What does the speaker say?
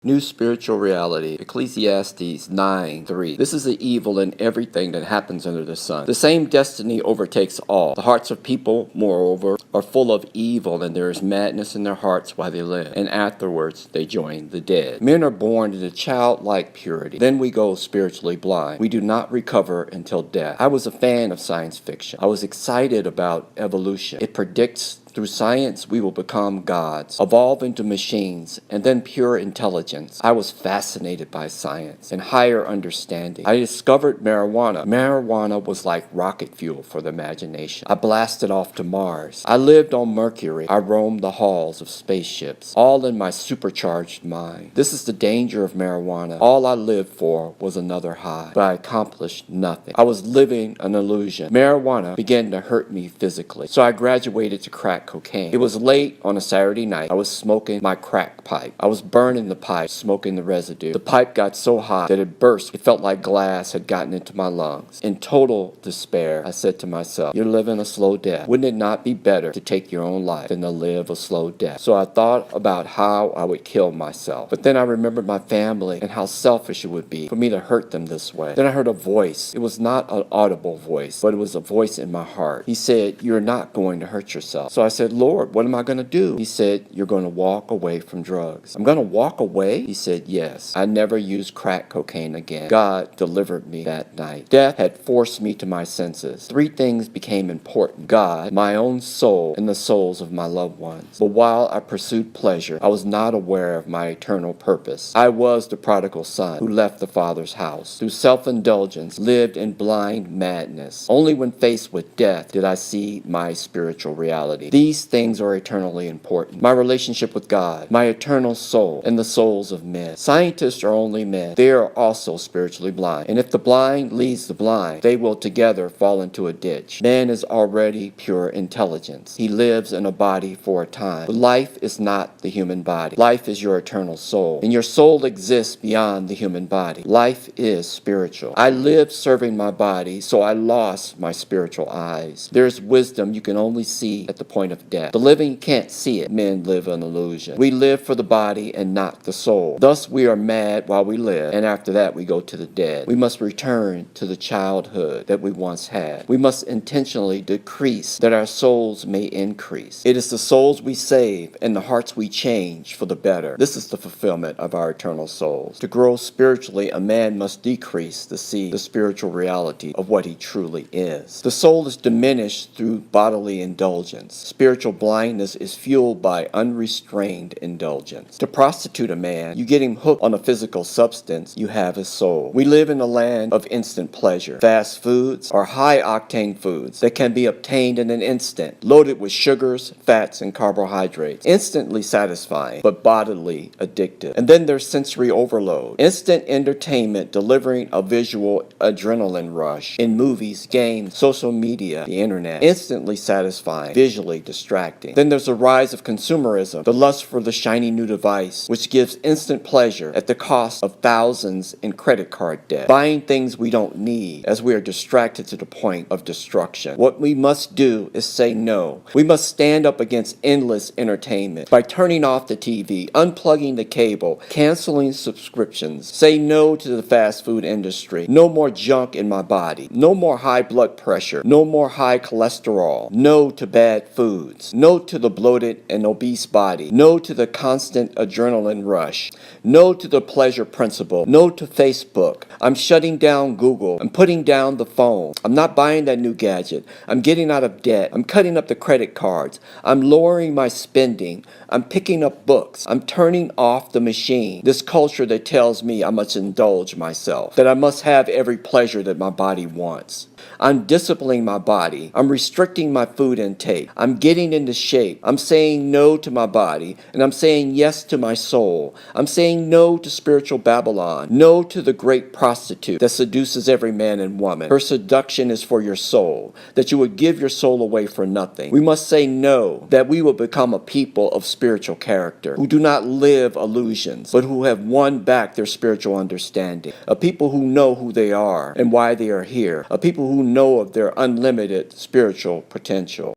New spiritual reality, Ecclesiastes 9:3. This is the evil in everything that happens under the sun. The same destiny overtakes all. The hearts of people, moreover, are full of evil, and there is madness in their hearts while they live, and afterwards they join the dead. Men are born into childlike purity. Then we go spiritually blind. We do not recover until death. I was a fan of science fiction. I was excited about evolution. It predicts through science, we will become gods, evolve into machines, and then pure intelligence. I was fascinated by science and higher understanding. I discovered marijuana. Marijuana was like rocket fuel for the imagination. I blasted off to Mars. I lived on Mercury. I roamed the halls of spaceships, all in my supercharged mind. This is the danger of marijuana. All I lived for was another high, but I accomplished nothing. I was living an illusion. Marijuana began to hurt me physically, so I graduated to crack cocaine. It was late on a Saturday night. I was smoking my crack pipe. I was burning the pipe, smoking the residue. The pipe got so hot that it burst. It felt like glass had gotten into my lungs. In total despair, I said to myself, "You're living a slow death. Wouldn't it not be better to take your own life than to live a slow death?" So I thought about how I would kill myself. But then I remembered my family and how selfish it would be for me to hurt them this way. Then I heard a voice. It was not an audible voice, but it was a voice in my heart. He said, "You're not going to hurt yourself." So I said, "Lord, what am I going to do?" He said, "You're going to walk away from drugs." "I'm going to walk away?" He said, "Yes." I never used crack cocaine again. God delivered me that night. Death had forced me to my senses. Three things became important: God, my own soul, and the souls of my loved ones. But while I pursued pleasure, I was not aware of my eternal purpose. I was the prodigal son who left the Father's house. Through self-indulgence, lived in blind madness. Only when faced with death did I see my spiritual reality. These things are eternally important: my relationship with God, my eternal soul, and the souls of men. Scientists are only men. They are also spiritually blind. And if the blind leads the blind, they will together fall into a ditch. Man is already pure intelligence. He lives in a body for a time. But life is not the human body. Life is your eternal soul. And your soul exists beyond the human body. Life is spiritual. I lived serving my body, so I lost my spiritual eyes. There is wisdom you can only see at the point of death. The living can't see it. Men live an illusion. We live for the body and not the soul. Thus we are mad while we live, and after that we go to the dead. We must return to the childhood that we once had. We must intentionally decrease that our souls may increase. It is the souls we save and the hearts we change for the better. This is the fulfillment of our eternal souls. To grow spiritually, a man must decrease to see the spiritual reality of what he truly is. The soul is diminished through bodily indulgence. Spiritual blindness is fueled by unrestrained indulgence. To prostitute a man, you get him hooked on a physical substance, you have his soul. We live in a land of instant pleasure. Fast foods are high-octane foods that can be obtained in an instant, loaded with sugars, fats, and carbohydrates. Instantly satisfying, but bodily addictive. And then there's sensory overload. Instant entertainment delivering a visual adrenaline rush in movies, games, social media, the internet. Instantly satisfying, visually distracting. Then there's a rise of consumerism, the lust for the shiny new device, which gives instant pleasure at the cost of thousands in credit card debt. Buying things we don't need as we are distracted to the point of destruction. What we must do is say no. We must stand up against endless entertainment by turning off the TV, unplugging the cable, canceling subscriptions. Say no to the fast food industry. No more junk in my body. No more high blood pressure. No more high cholesterol. No to bad foods. No to the bloated and obese body. No to the constant adrenaline rush. No to the pleasure principle. No to Facebook. I'm shutting down Google. I'm putting down the phone. I'm not buying that new gadget. I'm getting out of debt. I'm cutting up the credit cards. I'm lowering my spending. I'm picking up books. I'm turning off the machine. This culture that tells me I must indulge myself, that I must have every pleasure that my body wants. I'm disciplining my body. I'm restricting my food intake. I'm getting into shape. I'm saying no to my body, and I'm saying yes to my soul. I'm saying no to spiritual Babylon. No to the great prostitute that seduces every man and woman. Her seduction is for your soul, that you would give your soul away for nothing. We must say no, that we will become a people of spiritual character, who do not live illusions, but who have won back their spiritual understanding. A people who know who they are and why they are here. A people who know of their unlimited spiritual potential.